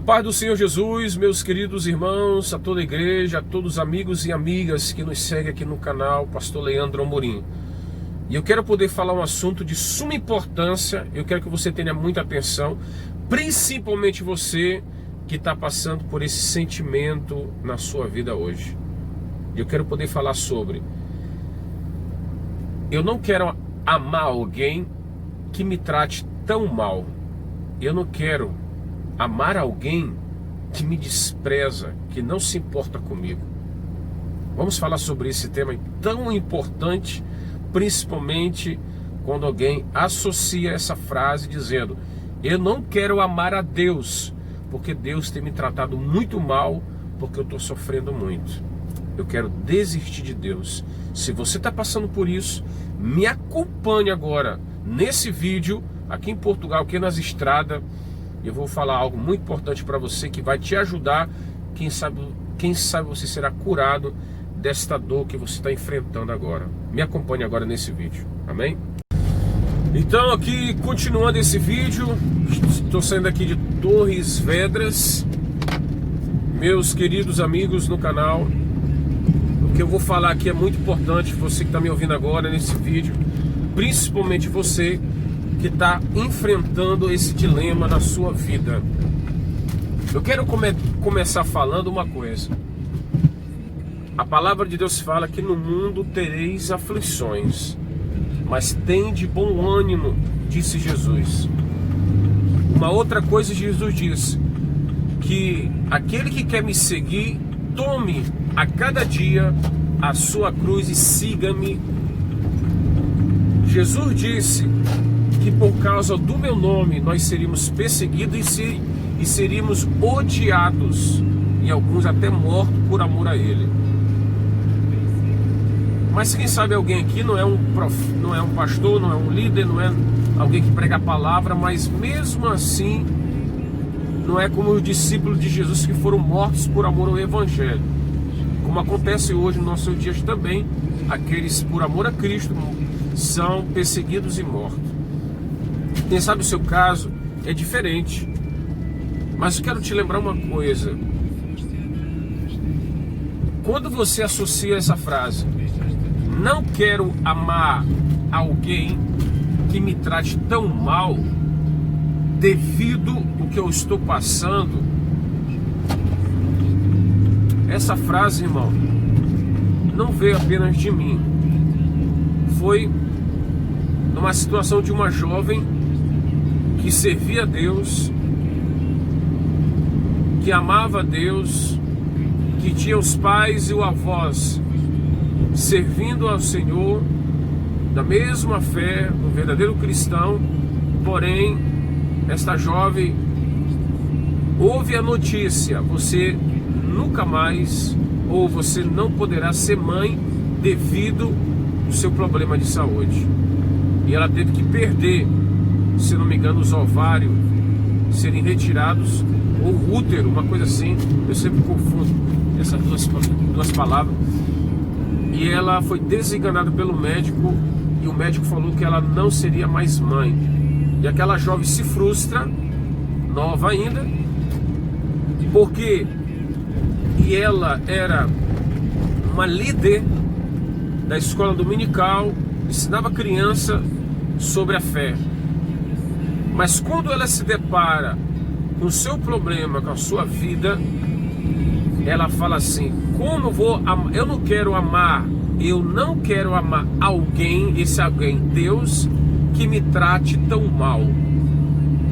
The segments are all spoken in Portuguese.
paz do Senhor Jesus, meus queridos irmãos, a toda a igreja, a todos os amigos e amigas que nos seguem aqui no canal Pastor Leandro Amorim. E eu quero poder falar um assunto de suma importância. Eu quero que você tenha muita atenção, principalmente você que está passando por esse sentimento na sua vida hoje. Eu quero poder falar sobre: eu não quero amar alguém que me trate tão mal. Eu não quero amar alguém que me despreza, que não se importa comigo. Vamos falar sobre esse tema tão importante, principalmente quando alguém associa essa frase dizendo: eu não quero amar a Deus, porque Deus tem me tratado muito mal, porque eu estou sofrendo muito. Eu quero desistir de Deus. Se você está passando por isso, me acompanhe agora nesse vídeo, aqui em Portugal, aqui nas estradas. Eu vou falar algo muito importante para você que vai te ajudar. Quem sabe você será curado desta dor que você está enfrentando agora. Me acompanhe agora nesse vídeo, amém? Então, aqui continuando esse vídeo, estou saindo aqui de Torres Vedras, meus queridos amigos no canal. O que eu vou falar aqui é muito importante. Você que está me ouvindo agora nesse vídeo, principalmente você que está enfrentando esse dilema na sua vida. Eu quero começar falando uma coisa. A palavra de Deus fala que no mundo tereis aflições, mas tende bom ânimo, disse Jesus. Uma outra coisa, Jesus disse que aquele que quer me seguir, tome a cada dia a sua cruz e siga-me. Jesus disse que por causa do meu nome nós seríamos perseguidos e seríamos odiados, e alguns até mortos por amor a Ele. Mas quem sabe alguém aqui não é um pastor, não é um líder, não é alguém que prega a palavra, mas mesmo assim não é como os discípulos de Jesus que foram mortos por amor ao Evangelho, como acontece hoje nos nossos dias também. Aqueles por amor a Cristo são perseguidos e mortos. Quem sabe o seu caso é diferente, mas eu quero te lembrar uma coisa. Quando você associa essa frase, não quero amar alguém que me trate tão mal devido ao que eu estou passando, essa frase, irmão, não veio apenas de mim. Foi numa situação de uma jovem que servia a Deus, que amava a Deus, que tinha os pais e os avós servindo ao Senhor, da mesma fé, um verdadeiro cristão. Porém, esta jovem ouve a notícia: você nunca mais, ou você não poderá ser mãe devido ao seu problema de saúde. E ela teve que perder, se não me engano, os ovários serem retirados, ou útero, uma coisa assim. Eu sempre confundo essas duas palavras. E ela foi desenganada pelo médico, e o médico falou que ela não seria mais mãe. E aquela jovem se frustra, nova ainda, porque ela era uma líder da escola dominical, ensinava criança sobre a fé. Mas quando ela se depara com o seu problema, com a sua vida, ela fala assim: eu não quero amar alguém, esse alguém, Deus, que me trate tão mal.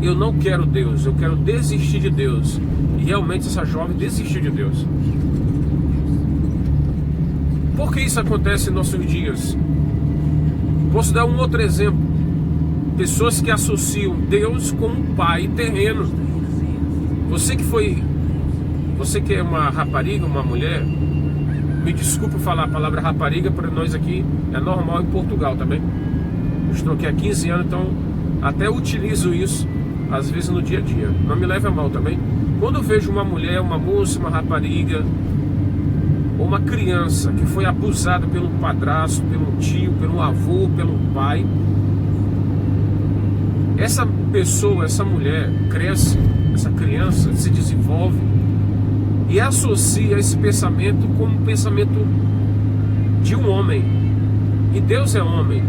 Eu não quero Deus, eu quero desistir de Deus. E realmente essa jovem desistiu de Deus. Por que isso acontece em nossos dias? Posso dar um outro exemplo. Pessoas que associam Deus com um pai terreno. Você que é uma rapariga, uma mulher, me desculpe falar a palavra rapariga, para nós aqui é normal em Portugal também. Eu estou aqui há 15 anos, então até utilizo isso às vezes no dia a dia. Não me leve a mal também. Quando eu vejo uma mulher, uma moça, uma rapariga, ou uma criança que foi abusada pelo padrasto, pelo tio, pelo avô, pelo pai, essa pessoa, essa mulher cresce, essa criança se desenvolve e associa esse pensamento como um pensamento de um homem. E Deus é homem.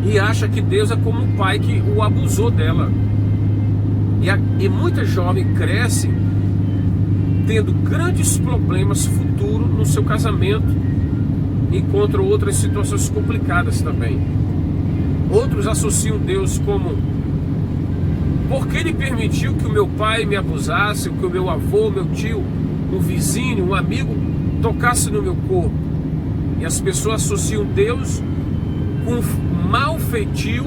E acha que Deus é como um pai que o abusou dela. E muita jovem cresce tendo grandes problemas futuros no seu casamento, encontram outras situações complicadas também. Outros associam Deus como: porque Ele permitiu que o meu pai me abusasse, que o meu avô, meu tio, um vizinho, um amigo tocasse no meu corpo. E as pessoas associam Deus com mau feitio,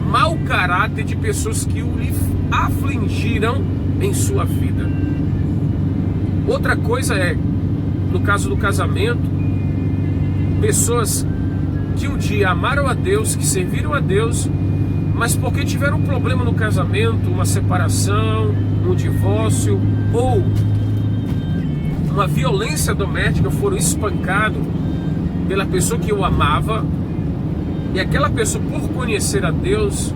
mau caráter de pessoas que o lhe afligiram em sua vida. Outra coisa é, no caso do casamento, pessoas que um dia amaram a Deus, que serviram a Deus, mas porque tiveram um problema no casamento, uma separação, um divórcio ou uma violência doméstica, foram espancados pela pessoa que o amava, e aquela pessoa, por conhecer a Deus,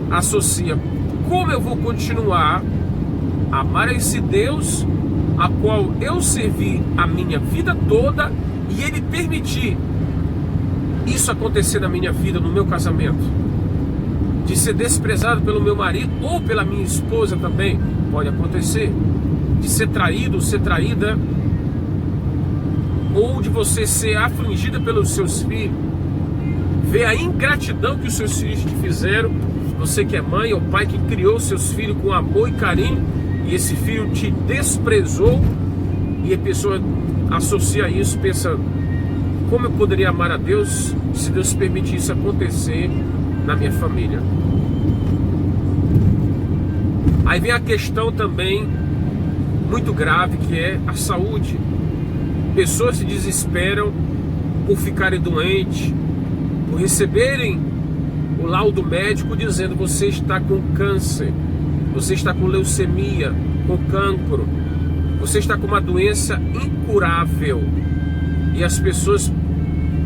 associa: como eu vou continuar a amar esse Deus a qual eu servi a minha vida toda, e Ele permitir isso acontecer na minha vida, no meu casamento, de ser desprezado pelo meu marido ou pela minha esposa também, pode acontecer, de ser traído, ser traída, ou de você ser afligida pelos seus filhos, ver a ingratidão que os seus filhos te fizeram, você que é mãe ou pai que criou seus filhos com amor e carinho, e esse filho te desprezou, e a pessoa associa isso, pensa: como eu poderia amar a Deus se Deus permitir isso acontecer na minha família? Aí vem a questão também muito grave, que é a saúde. Pessoas se desesperam por ficarem doentes, por receberem o laudo médico dizendo: você está com câncer, você está com leucemia, com cancro, você está com uma doença incurável. E as pessoas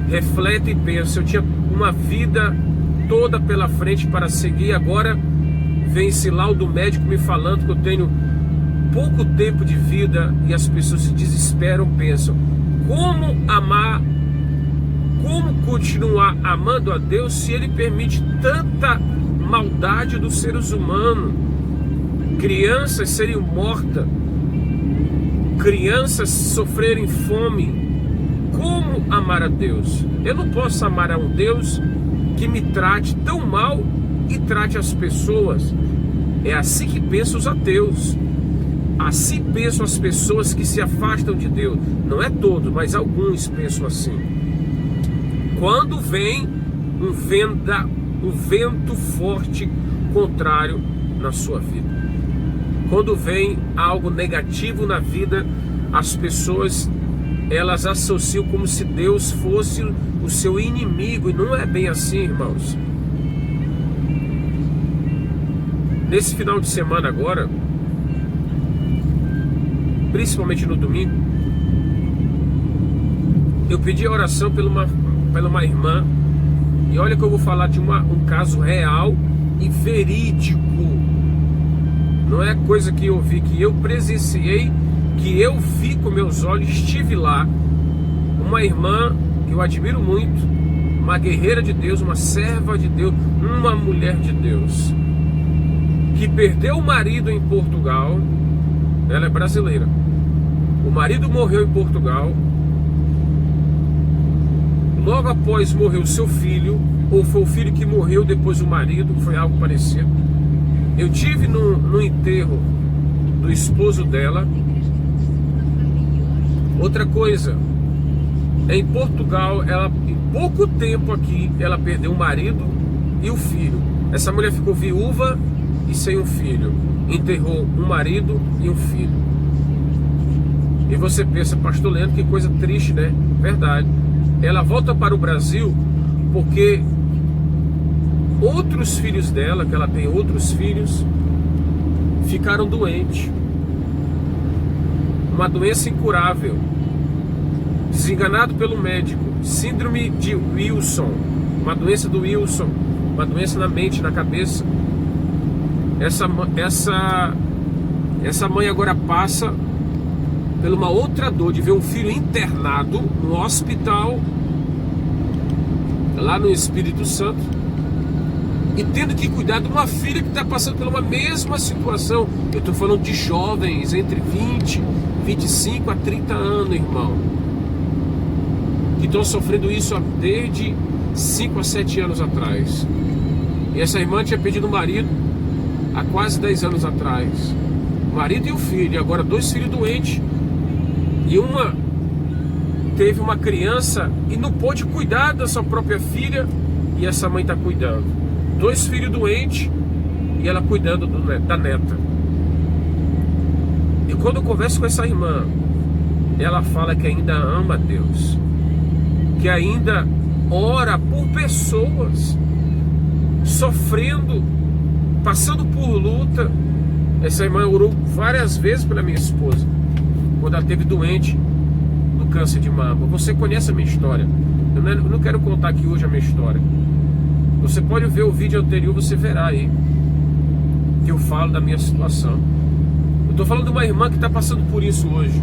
refletem e pensam: eu tinha uma vida toda pela frente para seguir, agora vem esse laudo médico me falando que eu tenho pouco tempo de vida. E as pessoas se desesperam, pensam: como amar, como continuar amando a Deus se Ele permite tanta maldade dos seres humanos? Crianças serem mortas, crianças sofrerem fome. Como amar a Deus? Eu não posso amar a um Deus que me trate tão mal e trate as pessoas. É assim que pensam os ateus, assim pensam as pessoas que se afastam de Deus. Não é todos, mas alguns pensam assim. Quando vem um vento forte contrário na sua vida, quando vem algo negativo na vida, as pessoas, elas associam como se Deus fosse o seu inimigo, e não é bem assim, irmãos. Nesse final de semana agora, principalmente no domingo, eu pedi a oração pela uma irmã, e olha que eu vou falar de um caso real e verídico. Não é coisa que eu vi, que eu presenciei, que eu vi com meus olhos, estive lá. Uma irmã que eu admiro muito, uma guerreira de Deus, uma serva de Deus, uma mulher de Deus, que perdeu o marido em Portugal. Ela é brasileira. O marido morreu em Portugal. Logo após morreu seu filho, ou foi o filho que morreu depois do marido, foi algo parecido. Eu tive no enterro do esposo dela. Outra coisa, em Portugal, ela, em pouco tempo aqui, ela perdeu o marido e o filho. Essa mulher ficou viúva e sem um filho. Enterrou um marido e um filho. E você pensa: pastor Leandro, que coisa triste, né? Verdade. Ela volta para o Brasil porque outros filhos dela, que ela tem outros filhos, ficaram doentes. Uma doença incurável. Desenganado pelo médico. Síndrome de Wilson. Uma doença do Wilson. uma doença na mente, na cabeça. Essa mãe agora passa por uma outra dor de ver um filho internado no hospital, lá no Espírito Santo, e tendo que cuidar de uma filha que está passando por uma mesma situação. Eu estou falando de jovens entre 20, 25 a 30 anos, irmão, que estão sofrendo isso desde 5 a 7 anos atrás. E essa irmã tinha perdido o marido há quase 10 anos atrás. O marido e o filho, e agora 2 filhos doentes. E uma teve uma criança e não pôde cuidar da sua própria filha, e essa mãe está cuidando. 2 filhos doentes e ela cuidando da neta. E quando eu converso com essa irmã, ela fala que ainda ama a Deus, que ainda ora por pessoas sofrendo, passando por luta. Essa irmã orou várias vezes pela minha esposa quando ela esteve doente do câncer de mama. Você conhece a minha história. Eu não quero contar aqui hoje a minha história. Você pode ver o vídeo anterior, você verá aí que eu falo da minha situação. Eu estou falando de uma irmã que está passando por isso hoje.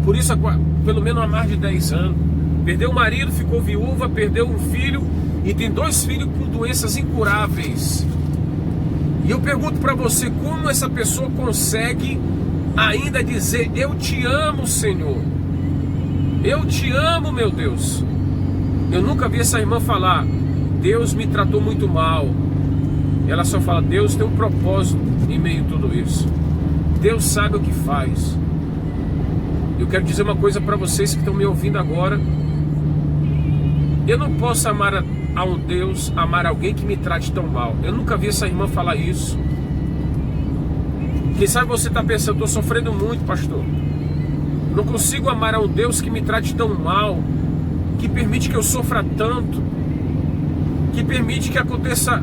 Por isso, pelo menos há mais de 10 anos. Perdeu o marido, ficou viúva, perdeu um filho e tem 2 filhos com doenças incuráveis. E eu pergunto para você, como essa pessoa consegue ainda dizer: eu te amo, Senhor, eu te amo, meu Deus. Eu nunca vi essa irmã falar: Deus me tratou muito mal. Ela só fala: Deus tem um propósito em meio a tudo isso. Deus sabe o que faz. Eu quero dizer uma coisa para vocês que estão me ouvindo agora. Eu não posso amar a um Deus, amar alguém que me trate tão mal. Eu nunca vi essa irmã falar isso. Quem sabe você está pensando: estou sofrendo muito, pastor. Não consigo amar a um Deus que me trate tão mal, que permite que eu sofra tanto, que permite que aconteça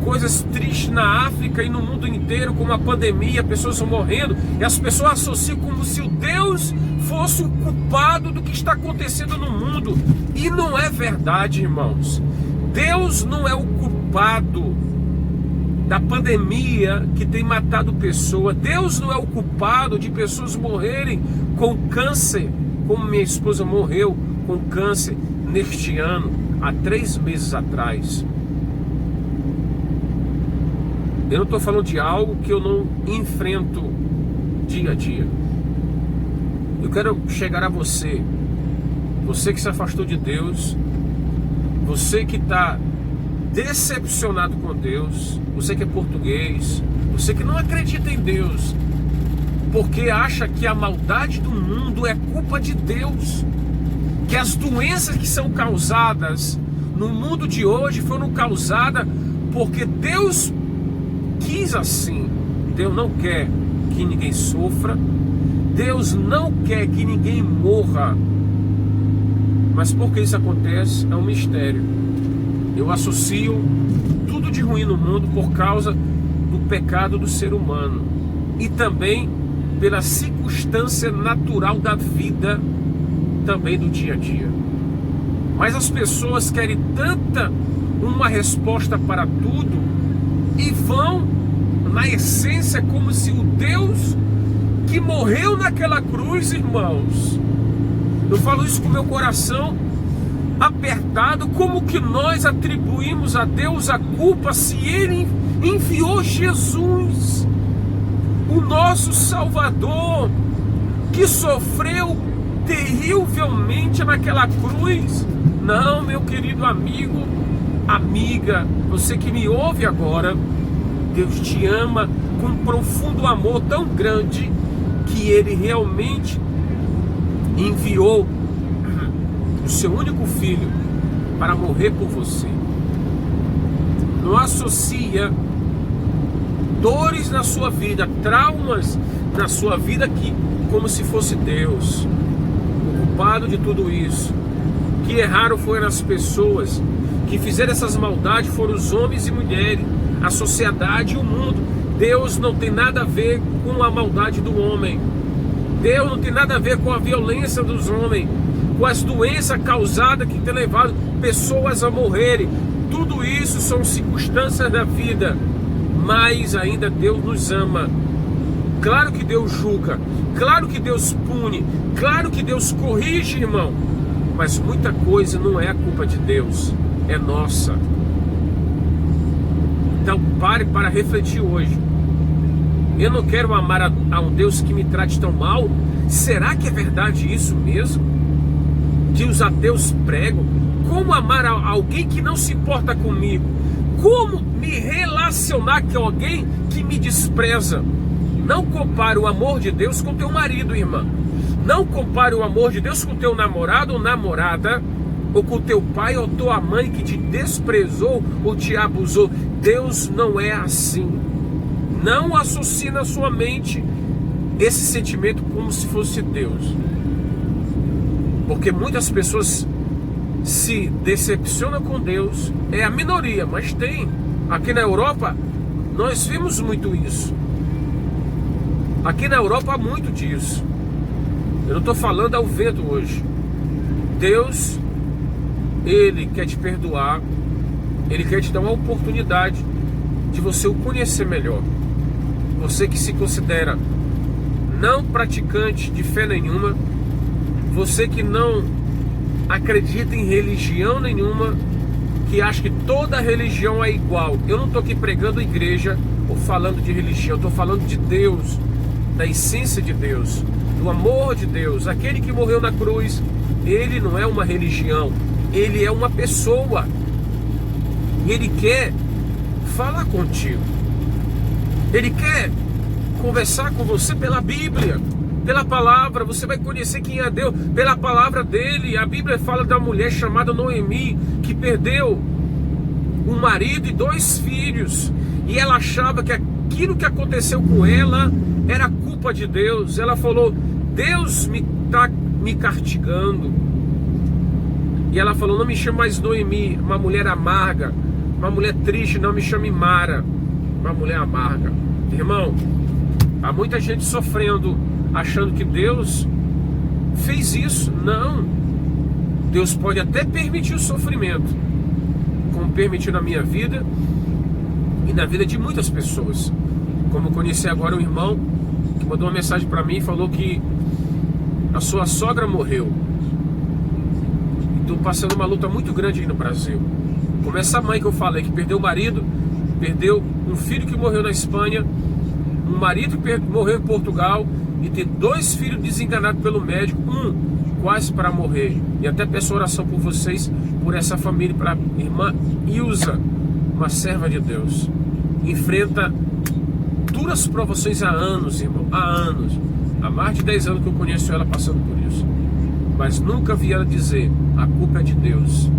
coisas tristes na África e no mundo inteiro, como a pandemia, pessoas estão morrendo, e as pessoas associam como se o Deus fosse o culpado do que está acontecendo no mundo. E não é verdade, irmãos. Deus não é o culpado da pandemia que tem matado pessoas. Deus não é o culpado de pessoas morrerem com câncer, como minha esposa morreu com câncer neste ano, há 3 meses atrás. Eu não estou falando de algo que eu não enfrento dia a dia. Eu quero chegar a você, você que se afastou de Deus, você que está decepcionado com Deus, você que é português, você que não acredita em Deus, porque acha que a maldade do mundo é culpa de Deus, que as doenças que são causadas no mundo de hoje foram causadas porque Deus quis assim. Deus não quer que ninguém sofra, Deus não quer que ninguém morra. Mas por que isso acontece? É um mistério. Eu associo tudo de ruim no mundo por causa do pecado do ser humano e também pela circunstância natural da vida, também do dia a dia. Mas as pessoas querem tanta uma resposta para tudo e vão na essência como se o Deus que morreu naquela cruz, irmãos, eu falo isso com meu coração apertado, como que nós atribuímos a Deus a culpa se Ele enviou Jesus, o nosso Salvador, que sofreu terrivelmente naquela cruz? Não, meu querido amigo, amiga, você que me ouve agora, Deus te ama com um profundo amor tão grande que Ele realmente enviou o seu único filho para morrer por você. Não associa dores na sua vida, traumas na sua vida que como se fosse Deus o culpado de tudo isso. Que erraram foram as pessoas, que fizeram essas maldades foram os homens e mulheres, a sociedade e o mundo. Deus não tem nada a ver com a maldade do homem. Deus não tem nada a ver com a violência dos homens, com as doenças causadas que tem levado pessoas a morrerem. Tudo isso são circunstâncias da vida, mas ainda Deus nos ama. Claro que Deus julga, claro que Deus pune, claro que Deus corrige, irmão, mas muita coisa não é a culpa de Deus, é nossa. Então pare para refletir hoje. Eu não quero amar a um Deus que me trate tão mal. Será que é verdade isso mesmo? Que os ateus pregam? Como amar alguém que não se importa comigo? Como me relacionar com alguém que me despreza? Não compare o amor de Deus com teu marido, irmã. Não compare o amor de Deus com teu namorado ou namorada, ou com teu pai ou tua mãe que te desprezou ou te abusou. Deus não é assim. Não associe na sua mente esse sentimento como se fosse Deus. Porque muitas pessoas se decepcionam com Deus. É a minoria, mas tem. Aqui na Europa, nós vimos muito isso. Aqui na Europa há muito disso. Eu não estou falando ao vento hoje. Deus, Ele quer te perdoar. Ele quer te dar uma oportunidade de você o conhecer melhor. Você que se considera não praticante de fé nenhuma, você que não acredita em religião nenhuma, que acha que toda religião é igual. Eu não estou aqui pregando igreja ou falando de religião, eu estou falando de Deus, da essência de Deus, do amor de Deus. Aquele que morreu na cruz, ele não é uma religião, ele é uma pessoa. E ele quer falar contigo. Ele quer conversar com você pela Bíblia, pela palavra. Você vai conhecer quem é Deus pela palavra dele. A Bíblia fala da mulher chamada Noemi, que perdeu um marido e 2 filhos, e ela achava que aquilo que aconteceu com ela era culpa de Deus. Ela falou: Deus me está me castigando. E ela falou: não me chame mais Noemi, uma mulher amarga, uma mulher triste, não me chame Mara, uma mulher amarga. Irmão, há muita gente sofrendo, achando que Deus fez isso. Não. Deus pode até permitir o sofrimento, como permitiu na minha vida e na vida de muitas pessoas. Como eu conheci agora um irmão que mandou uma mensagem para mim e falou que a sua sogra morreu. Estou passando uma luta muito grande aí no Brasil. Como essa mãe que eu falei, que perdeu o marido, perdeu um filho que morreu na Espanha, um marido que morreu em Portugal, e tem 2 filhos desenganados pelo médico, um quase para morrer. E até peço oração por vocês, por essa família, para a irmã Ilza, uma serva de Deus. Enfrenta duras provações há anos, irmão, há anos. Há mais de 10 anos que eu conheço ela passando por isso. Mas nunca vi ela dizer: a culpa é de Deus,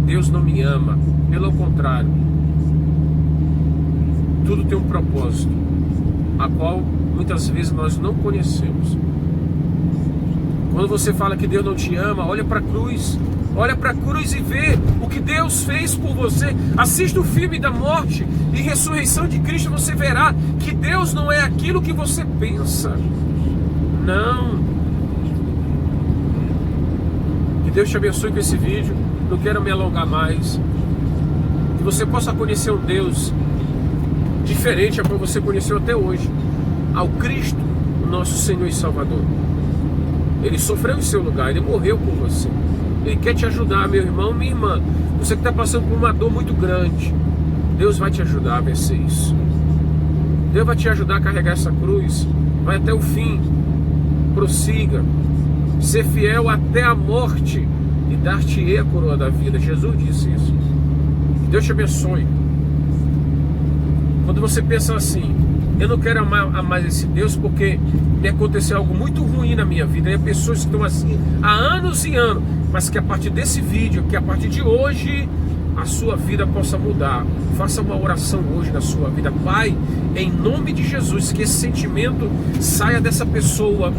Deus não me ama. Pelo contrário, tudo tem um propósito, a qual muitas vezes nós não conhecemos. Quando você fala que Deus não te ama, olha para a cruz. Olha para a cruz e vê o que Deus fez por você. Assista o filme da morte e ressurreição de Cristo. Você verá que Deus não é aquilo que você pensa. Não. Que Deus te abençoe com esse vídeo. Não quero me alongar mais. Que você possa conhecer um Deus diferente a qual você conheceu até hoje. Ao Cristo, o nosso Senhor e Salvador. Ele sofreu em seu lugar, Ele morreu por você. Ele quer te ajudar, meu irmão, minha irmã. Você que está passando por uma dor muito grande, Deus vai te ajudar a vencer isso. Deus vai te ajudar a carregar essa cruz. Vai até o fim. Prossiga. Ser fiel até a morte e dar-te-ei a coroa da vida. Jesus disse isso. Deus te abençoe. Quando você pensa assim: eu não quero amar mais esse Deus porque me aconteceu algo muito ruim na minha vida. E há pessoas que estão assim há anos e anos, mas que a partir desse vídeo, que a partir de hoje, a sua vida possa mudar. Faça uma oração hoje na sua vida. Pai, em nome de Jesus, que esse sentimento saia dessa pessoa,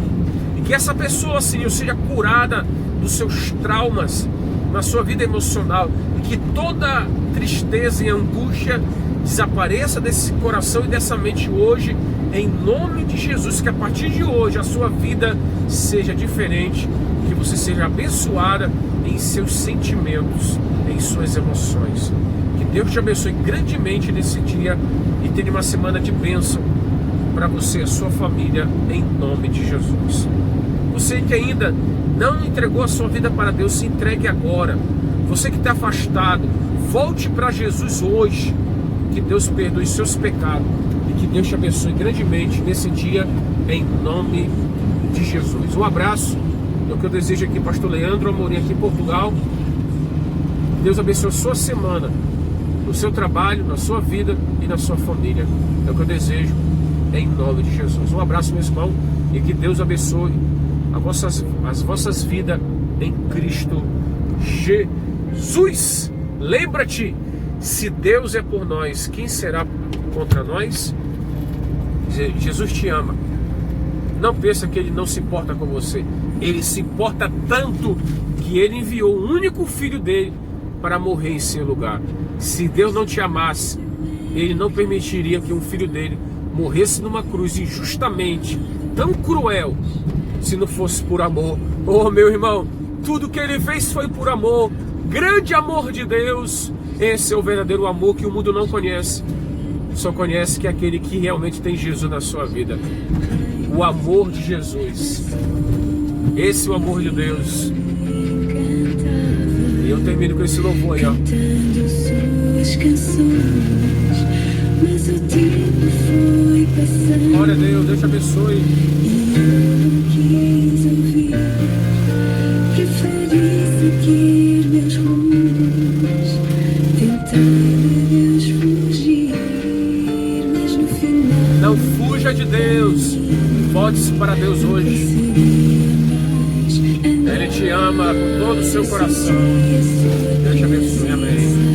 e que essa pessoa, Senhor, seja curada dos seus traumas na sua vida emocional, e que toda tristeza e angústia desapareça desse coração e dessa mente hoje, em nome de Jesus. Que a partir de hoje a sua vida seja diferente, que você seja abençoada em seus sentimentos, em suas emoções. Que Deus te abençoe grandemente nesse dia e tenha uma semana de bênção para você e a sua família, em nome de Jesus. Você que ainda não entregou a sua vida para Deus, se entregue agora. Você que está afastado, volte para Jesus hoje. Que Deus perdoe seus pecados e que Deus te abençoe grandemente nesse dia, em nome de Jesus. Um abraço, é o que eu desejo aqui, pastor Leandro Amorim, aqui em Portugal. Deus abençoe a sua semana, no seu trabalho, na sua vida e na sua família. É o que eu desejo, em nome de Jesus. Um abraço, meu irmão, e que Deus abençoe as vossas vidas em Cristo Jesus. Lembra-te, se Deus é por nós, quem será contra nós? Jesus te ama. Não pensa que Ele não se importa com você. Ele se importa tanto que Ele enviou o único filho dele para morrer em seu lugar. Se Deus não te amasse, Ele não permitiria que um filho dele morresse numa cruz injustamente, tão cruel, se não fosse por amor. Oh, meu irmão, tudo que Ele fez foi por amor. Grande amor de Deus. Esse é o verdadeiro amor que o mundo não conhece. Só conhece que é aquele que realmente tem Jesus na sua vida. O amor de Jesus. Esse é o amor de Deus. E eu termino com esse louvor aí, ó. Glória a Deus, Deus te abençoe. Não fuja de Deus. Volte-se para Deus hoje. Ele te ama com todo o seu coração. Deus te abençoe, amém.